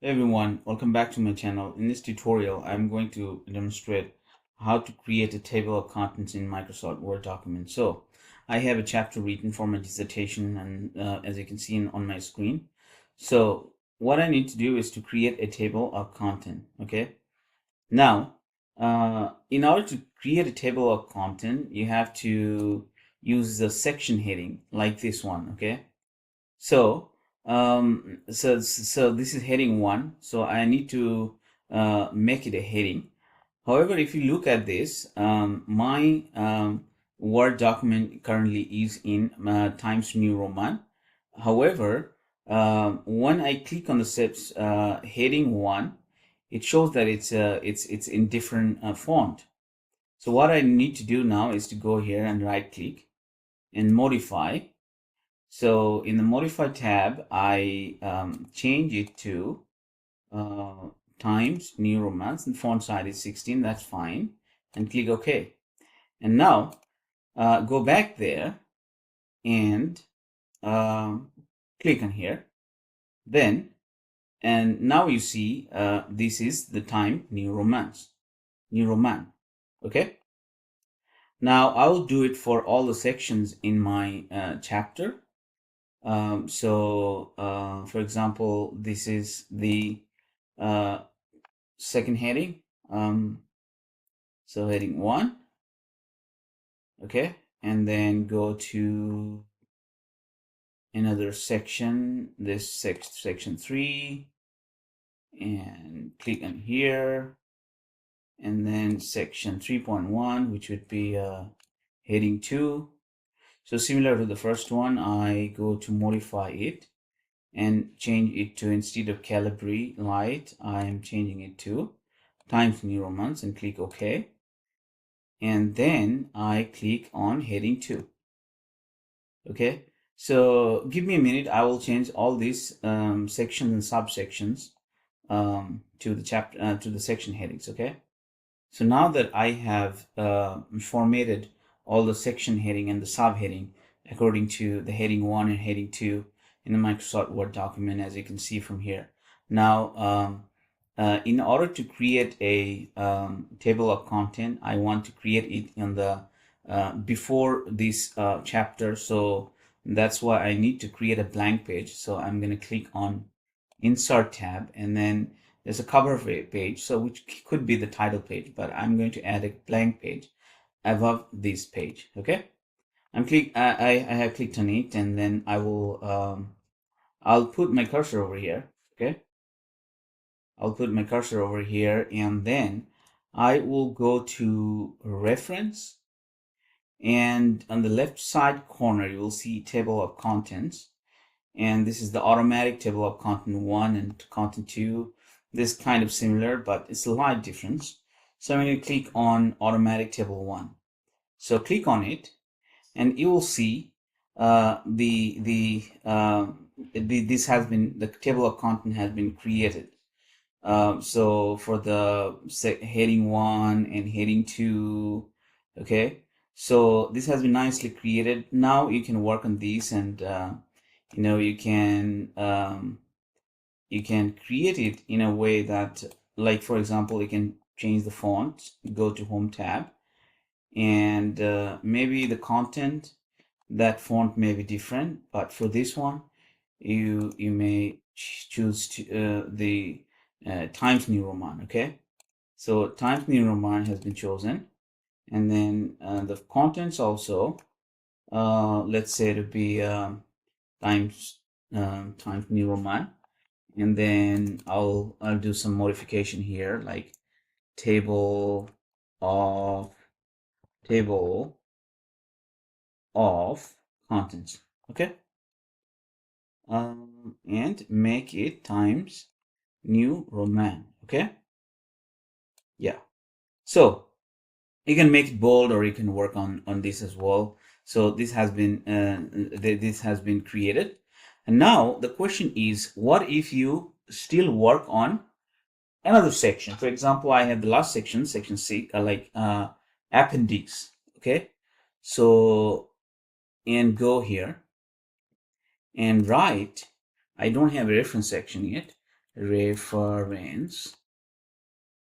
Hey everyone, welcome back to my channel. In this tutorial, I'm going to demonstrate how to create a table of contents in Microsoft Word document. So I have a chapter written for my dissertation and as you can see on my screen. So what I need to do is to create a table of content. Okay. Now, in order to create a table of content, you have to use the section heading like this one. Okay. So, so this is heading one. So I need to make it a heading. However, if you look at this, my Word document currently is in Times New Roman. However, when I click on the steps heading one, it shows that it's in different font. So what I need to do now is to go here and right click and modify. So in the modify tab, I change it to uh, Times New Romance and font size is 16. That's fine, and click OK. And now go back there and click on here. Then and now you see this is the Time New Roman. Okay. Now I will do it for all the sections in my chapter. For example, this is the uh, second heading. So heading one, okay, and then go to another section, this section 3, and click on here, and then section 3.1, which would be heading 2. So similar to the first one, I go to modify it and change it to, instead of Calibri light, I am changing it to Times New Romans and click OK. And then I click on heading 2. Okay, so give me a minute. I will change all these sections and subsections to the chapter to the section headings. Okay, so now that I have formatted all the section heading and the subheading according to the heading 1 and heading 2 in the Microsoft Word document, as you can see from here. Now, in order to create a table of content, I want to create it in the before this chapter. So that's why I need to create a blank page. So I'm going to click on Insert tab, and then there's a cover page, so which could be the title page, but I'm going to add a blank page above this page. Okay, I have clicked on it, and then I will I'll put my cursor over here. Okay, I'll put my cursor over here, and then I will go to reference, and on the left side corner you will see table of contents, and this is the automatic table of content 1 and content 2. This kind of similar, but it's a slight difference. So I'm going to click on automatic table 1. So click on it, and you will see this has been, the table of content has been created. So for the heading 1 and heading 2, okay, so this has been nicely created. Now you can work on these, and you can create it in a way that, like for example, you can change the font, go to home tab, and maybe the content, that font may be different, but for this one you may choose to, the Times New Roman. Okay, so Times New Roman has been chosen, and then the contents also, let's say to be Times New Roman, and then I'll do some modification here, like table of table of contents. Okay, and make it Times New Roman. Okay, yeah. So you can make it bold, or you can work on this as well. So this has been created, and now the question is, what if you still work on another section? For example, I have the last section 6, appendix. Okay, so and go here and write. I don't have a reference section yet. reference.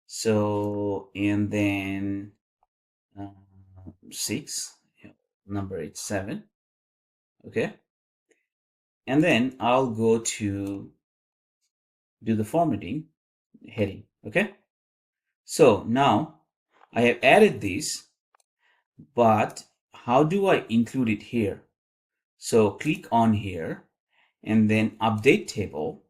So, and then 6, number 7. Okay. And then I'll go to do the formatting heading. Okay. So now I have added this, but how do I include it here? So click on here and then update table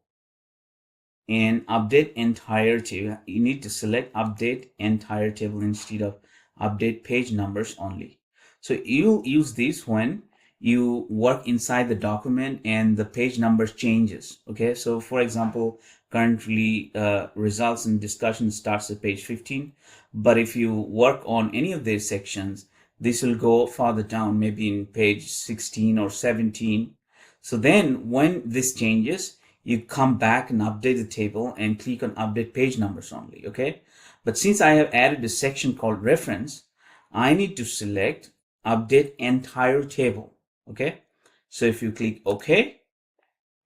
and update entire table. You need to select update entire table instead of update page numbers only. So you'll use this when you work inside the document and the page numbers changes. Okay, so for example, currently results and discussion starts at page 15, but if you work on any of these sections, this will go farther down, maybe in page 16 or 17. So then when this changes, you come back and update the table and click on update page numbers only. Okay, but since I have added a section called reference, I need to select update entire table. Okay, so if you click OK,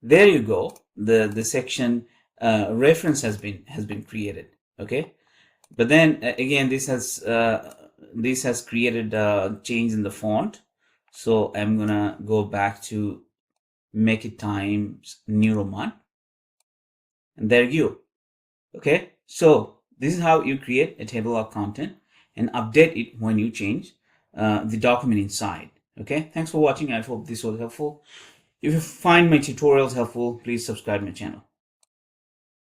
there you go, the section reference has been created. Okay, but then again, this has created a change in the font, so I'm gonna go back to make it Times New Roman, and there you go. Okay, so this is how you create a table of content and update it when you change the document inside. Okay, thanks for watching. I hope this was helpful. If you find my tutorials helpful, please subscribe my channel.